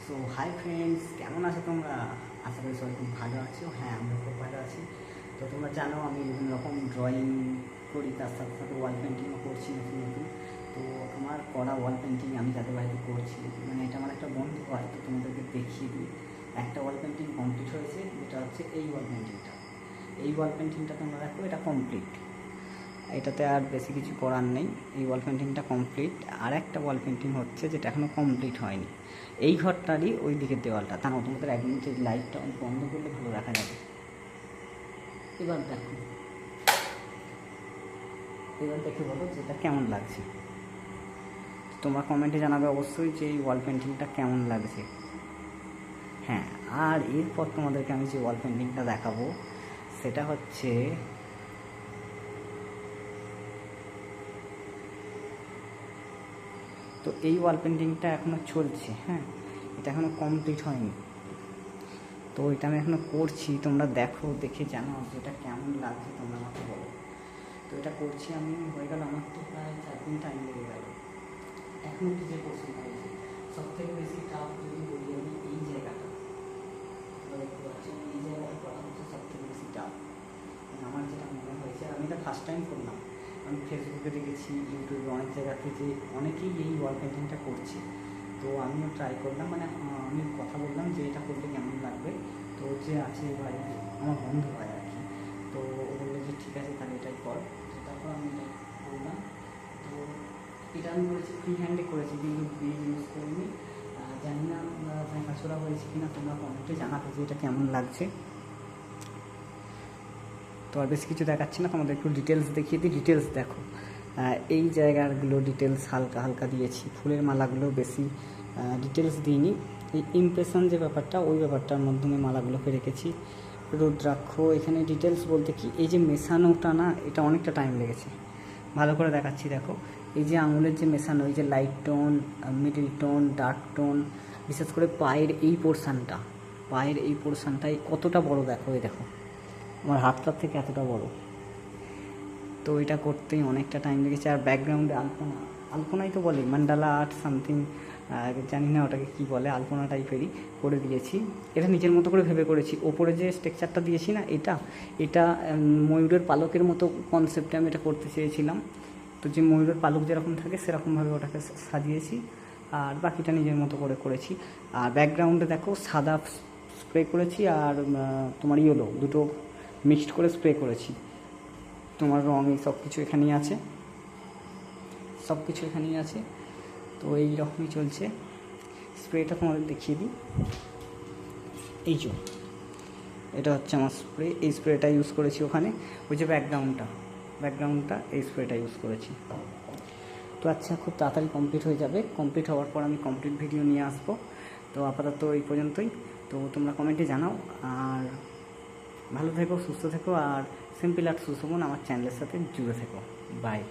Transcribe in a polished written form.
So hi friends, কেমন আছো তোমরা? আশা করি সবাই খুব ভালো আছো। হ্যাঁ, আমরা খুব ভালো আছি। তো তোমরা জানো আমি বিভিন্ন রকম ড্রয়িং করি, তার সাথে সাথে ওয়াল পেন্টিংও করছি নতুন নতুন। তো আমার করা ওয়াল পেন্টিং আমি যাদের বাড়িতে করছি, মানে এটা আমার একটা বন্ধু হয়, তো তোমাদেরকে দেখিয়ে দিই। একটা ওয়াল পেন্টিং কমপ্লিট হয়েছে, যেটা হচ্ছে এই ওয়াল পেন্টিংটা। এই ওয়াল পেন্টিংটা তোমরা দেখো, এটা কমপ্লিট। এটাতে আর বেশি কিছু করার নেই। এই ওয়াল পেন্টিংটা কমপ্লিট। আর একটা ওয়াল পেন্টিং হচ্ছে যেটা এখনও কমপ্লিট হয়নি, এই ঘরটারই ওই দিকের দেওয়ালটা। তা না, তোমাদের এক মিনিটের লাইটটা বন্ধ করলে ভালো দেখা যাবে। এবার দেখো, এবার দেখে বলো যে এটা কেমন লাগছে। তোমরা কমেন্টে জানাবে অবশ্যই যে এই ওয়াল পেন্টিংটা কেমন লাগছে। হ্যাঁ, আর এরপর তোমাদেরকে আমি যে ওয়াল পেন্টিংটা দেখাবো সেটা হচ্ছে তো এই ওয়াল পেন্টিংটা এখনও চলছে। হ্যাঁ, এটা এখনও কমপ্লিট হয়নি, তো এটা আমি এখনও করছি। তোমরা দেখো, দেখে জানো যে এটা কেমন লাগছে, তোমরা আমাকে বলো। তো এটা করছি আমি, হয়ে গেল আমার তো প্রায় 4 দিন টাইম লেগে গেল। এখনও কি যে কোশ্চেন হয়েছে, সব থেকে বেশি টাফ যদি বলি আমি এই জায়গাটা, দেখতে পাচ্ছি এই জায়গাটা করা হচ্ছে সব থেকে বেশি টাফ। আমার যেটা মনে হয়েছে, আমি এটা ফার্স্ট টাইম করলাম। আমি ফেসবুকে দেখেছি, ইউটিউবে অনেক জায়গাতে যে অনেকেই এই ওয়াল পেন্টিংটা করছে, তো আমিও ট্রাই করলাম। মানে আমি কথা বললাম যে এটা করলে কেমন লাগবে। তো যে আছে ভাই, আমার বন্ধু হয় আর কি, তো ও বললো যে ঠিক আছে তাহলে এটাই কর। তো তারপর আমি এটা করলাম। তো এটা আমি করেছি ফ্রি হ্যান্ডে করেছি, কিন্তু বিল ইউজ করিনি। জানি না ভাঙাচোরা হয়েছে কিনা, তোমরা কমেন্টে জানাতে যে এটা কেমন লাগছে। তো আর বেশি কিছু দেখাচ্ছি না, তোমাদের একটু ডিটেলস দেখিয়ে দিই। ডিটেলস দেখো, এই জায়গাগুলো ডিটেলস হালকা হালকা দিয়েছি, ফুলের মালাগুলো বেশি ডিটেলস দিইনি। এই ইমপ্রেশন যে ব্যাপারটা, ওই ব্যাপারটার মাধ্যমে মালাগুলোকে রেখেছি। রুদ্রাক্ষ এখানে ডিটেলস বলতে কি, এই যে মেশানোটা না, এটা অনেকটা টাইম লেগেছে। ভালো করে দেখাচ্ছি, দেখো এই যে আঙুলের যে মেশানো, এই যে light tone, middle tone, dark tone, বিশেষ করে পায়ের এই পোর্শানটা, পায়ের এই পোর্শানটাই কতটা বড় দেখো। এই দেখো আমার হাতটার থেকে এতটা বড়। তো এটা করতেই অনেকটা টাইম লেগেছে। আর ব্যাকগ্রাউন্ডে আলপনা, আলপনাই তো বলে, মান্ডালা আর্ট সামথিং, জানি না ওটাকে কী বলে, আলপনা টাইপেরই করে দিয়েছি। এটা নিজের মতো করে ভেবে করেছি। ওপরে যে স্ট্রাকচারটা দিয়েছি না, এটা এটা ময়ূরের পালকের মতো কনসেপ্টে আমি এটা করতে চেয়েছিলাম। তো যে ময়ূরের পালক যেরকম থাকে সেরকমভাবে ওটাকে সাজিয়েছি, আর বাকিটা নিজের মতো করে করেছি। আর ব্যাকগ্রাউন্ডে দেখো সাদা স্প্রে করেছি, আর তোমার ইয়েলো, দুটো মিক্সড করে স্প্রে করেছি। তোমার রঙ এই সব কিছু এখানেই আছে, সব কিছু এখানেই আছে। তো এই রকমই চলছে। স্প্রেটা তোমাদের দেখিয়ে দিই। এই যে এটা হচ্ছে আমার স্প্রে, এই স্প্রেটা ইউজ করেছি ওখানে। ওই যে ব্যাকগ্রাউন্ডটা এই স্প্রেটা ইউজ করেছি। তো আচ্ছা, খুব তাড়াতাড়ি কমপ্লিট হয়ে যাবে। কমপ্লিট হওয়ার পর আমি কমপ্লিট ভিডিও নিয়ে আসবো। তো আপাতত এই পর্যন্তই। তো তোমরা কমেন্টে জানাও, আর ভালো থেকো, সুস্থ থেকো, আর সিম্পল আর্ট সুশোভন আমার চ্যানেলের সাথে জুড়ে থেকো। বাই।